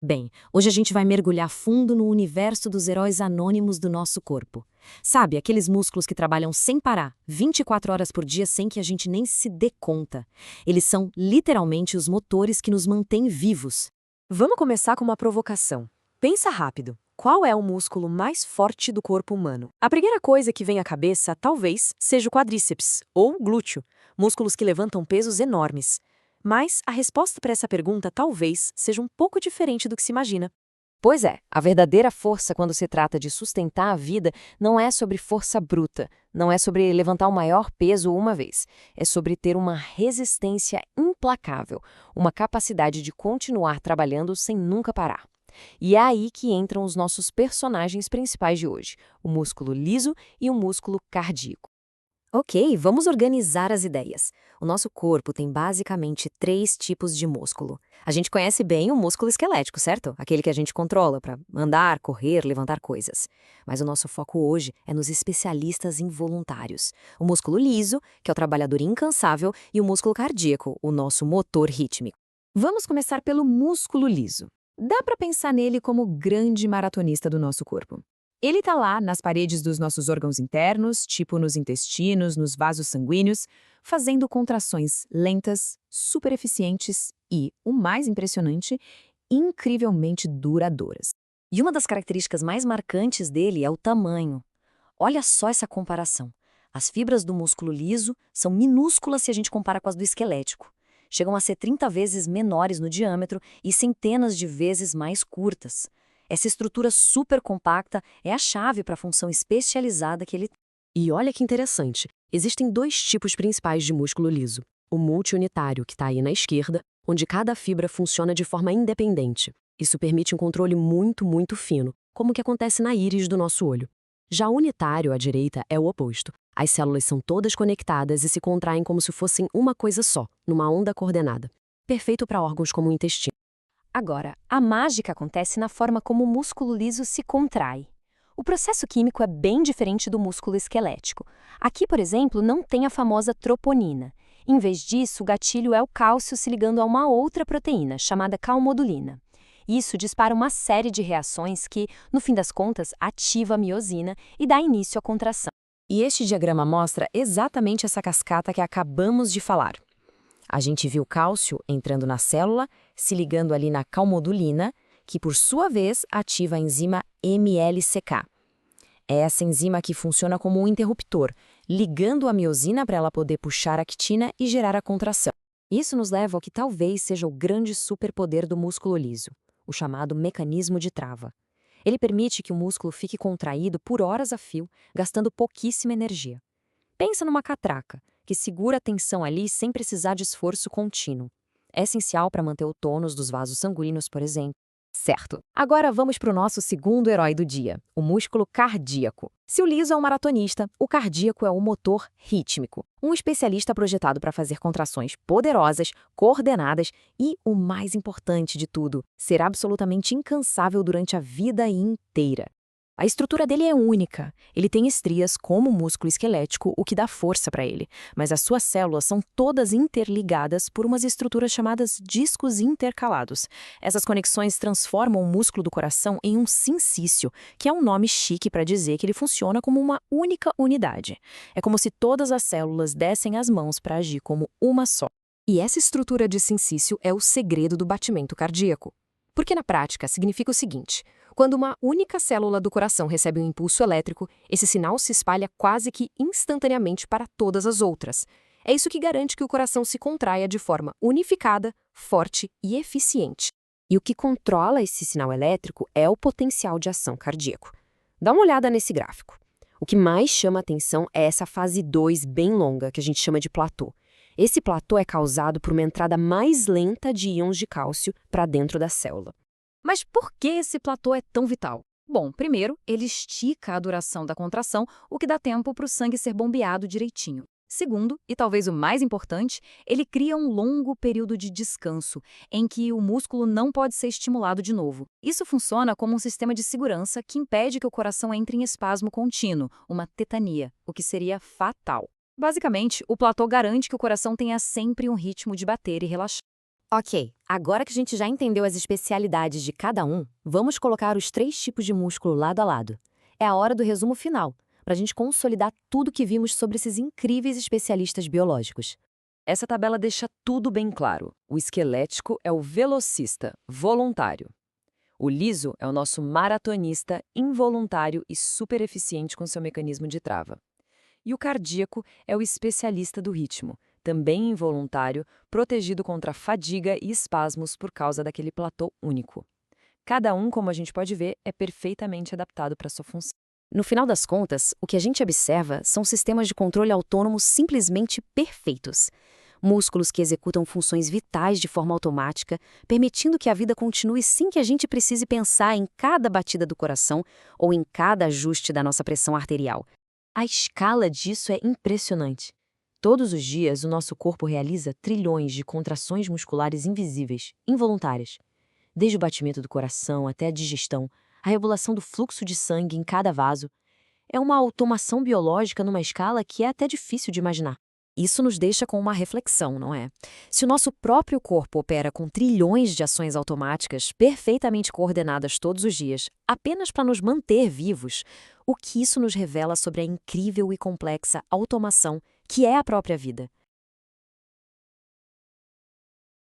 Bem, hoje a gente vai mergulhar fundo no universo dos heróis anônimos do nosso corpo. Sabe, aqueles músculos que trabalham sem parar, 24 horas por dia sem que a gente nem se dê conta. Eles são literalmente os motores que nos mantêm vivos. Vamos começar com uma provocação. Pensa rápido. Qual é o músculo mais forte do corpo humano? A primeira coisa que vem à cabeça, talvez, seja o quadríceps, ou glúteo, músculos que levantam pesos enormes. Mas a resposta para essa pergunta talvez seja um pouco diferente do que se imagina. Pois é, a verdadeira força quando se trata de sustentar a vida não é sobre força bruta, não é sobre levantar o maior peso uma vez. É sobre ter uma resistência implacável, uma capacidade de continuar trabalhando sem nunca parar. E é aí que entram os nossos personagens principais de hoje, o músculo liso e o músculo cardíaco. Ok, vamos organizar as ideias. O nosso corpo tem basicamente 3 tipos de músculo. A gente conhece bem o músculo esquelético, certo? Aquele que a gente controla para andar, correr, levantar coisas. Mas o nosso foco hoje é nos especialistas involuntários. O músculo liso, que é o trabalhador incansável, e o músculo cardíaco, o nosso motor rítmico. Vamos começar pelo músculo liso. Dá para pensar nele como o grande maratonista do nosso corpo. Ele está lá nas paredes dos nossos órgãos internos, tipo nos intestinos, nos vasos sanguíneos, fazendo contrações lentas, super eficientes e, o mais impressionante, incrivelmente duradouras. E uma das características mais marcantes dele é o tamanho. Olha só essa comparação. As fibras do músculo liso são minúsculas se a gente compara com as do esquelético. Chegam a ser 30 vezes menores no diâmetro e centenas de vezes mais curtas. Essa estrutura super compacta é a chave para a função especializada que ele tem. E olha que interessante, existem 2 tipos principais de músculo liso. O multiunitário, que está aí na esquerda, onde cada fibra funciona de forma independente. Isso permite um controle muito fino, como o que acontece na íris do nosso olho. Já o unitário, à direita, é o oposto. As células são todas conectadas e se contraem como se fossem uma coisa só, numa onda coordenada. Perfeito para órgãos como o intestino. Agora, a mágica acontece na forma como o músculo liso se contrai. O processo químico é bem diferente do músculo esquelético. Aqui, por exemplo, não tem a famosa troponina. Em vez disso, o gatilho é o cálcio se ligando a uma outra proteína, chamada calmodulina. Isso dispara uma série de reações que, no fim das contas, ativa a miosina e dá início à contração. E este diagrama mostra exatamente essa cascata que acabamos de falar. A gente viu o cálcio entrando na célula, se ligando ali na calmodulina, que por sua vez ativa a enzima MLCK. É essa enzima que funciona como um interruptor, ligando a miosina para ela poder puxar a actina e gerar a contração. Isso nos leva ao que talvez seja o grande superpoder do músculo liso, o chamado mecanismo de trava. Ele permite que o músculo fique contraído por horas a fio, gastando pouquíssima energia. Pensa numa catraca, que segura a tensão ali sem precisar de esforço contínuo. É essencial para manter o tônus dos vasos sanguíneos, por exemplo. Certo. Agora vamos para o nosso segundo herói do dia, o músculo cardíaco. Se o liso é um maratonista, o cardíaco é o motor rítmico, um especialista projetado para fazer contrações poderosas, coordenadas e, o mais importante de tudo, ser absolutamente incansável durante a vida inteira. A estrutura dele é única. Ele tem estrias como o músculo esquelético, o que dá força para ele. Mas as suas células são todas interligadas por umas estruturas chamadas discos intercalados. Essas conexões transformam o músculo do coração em um sincício, que é um nome chique para dizer que ele funciona como uma única unidade. É como se todas as células dessem as mãos para agir como uma só. E essa estrutura de sincício é o segredo do batimento cardíaco. Porque na prática significa o seguinte: quando uma única célula do coração recebe um impulso elétrico, esse sinal se espalha quase que instantaneamente para todas as outras. É isso que garante que o coração se contraia de forma unificada, forte e eficiente. E o que controla esse sinal elétrico é o potencial de ação cardíaco. Dá uma olhada nesse gráfico. O que mais chama a atenção é essa fase 2 bem longa, que a gente chama de platô. Esse platô é causado por uma entrada mais lenta de íons de cálcio para dentro da célula. Mas por que esse platô é tão vital? Bom, primeiro, ele estica a duração da contração, o que dá tempo para o sangue ser bombeado direitinho. Segundo, e talvez o mais importante, ele cria um longo período de descanso, em que o músculo não pode ser estimulado de novo. Isso funciona como um sistema de segurança que impede que o coração entre em espasmo contínuo, uma tetania, o que seria fatal. Basicamente, o platô garante que o coração tenha sempre um ritmo de bater e relaxar. Ok, agora que a gente já entendeu as especialidades de cada um, vamos colocar os 3 tipos de músculo lado a lado. É a hora do resumo final, para a gente consolidar tudo que vimos sobre esses incríveis especialistas biológicos. Essa tabela deixa tudo bem claro. O esquelético é o velocista, voluntário. O liso é o nosso maratonista, involuntário e super eficiente com seu mecanismo de trava. E o cardíaco é o especialista do ritmo, também involuntário, protegido contra fadiga e espasmos por causa daquele platô único. Cada um, como a gente pode ver, é perfeitamente adaptado para sua função. No final das contas, o que a gente observa são sistemas de controle autônomo simplesmente perfeitos. Músculos que executam funções vitais de forma automática, permitindo que a vida continue sem que a gente precise pensar em cada batida do coração ou em cada ajuste da nossa pressão arterial. A escala disso é impressionante. Todos os dias, o nosso corpo realiza trilhões de contrações musculares invisíveis, involuntárias. Desde o batimento do coração até a digestão, a regulação do fluxo de sangue em cada vaso. É uma automação biológica numa escala que é até difícil de imaginar. Isso nos deixa com uma reflexão, não é? Se o nosso próprio corpo opera com trilhões de ações automáticas perfeitamente coordenadas todos os dias, apenas para nos manter vivos, o que isso nos revela sobre a incrível e complexa automação que é a própria vida?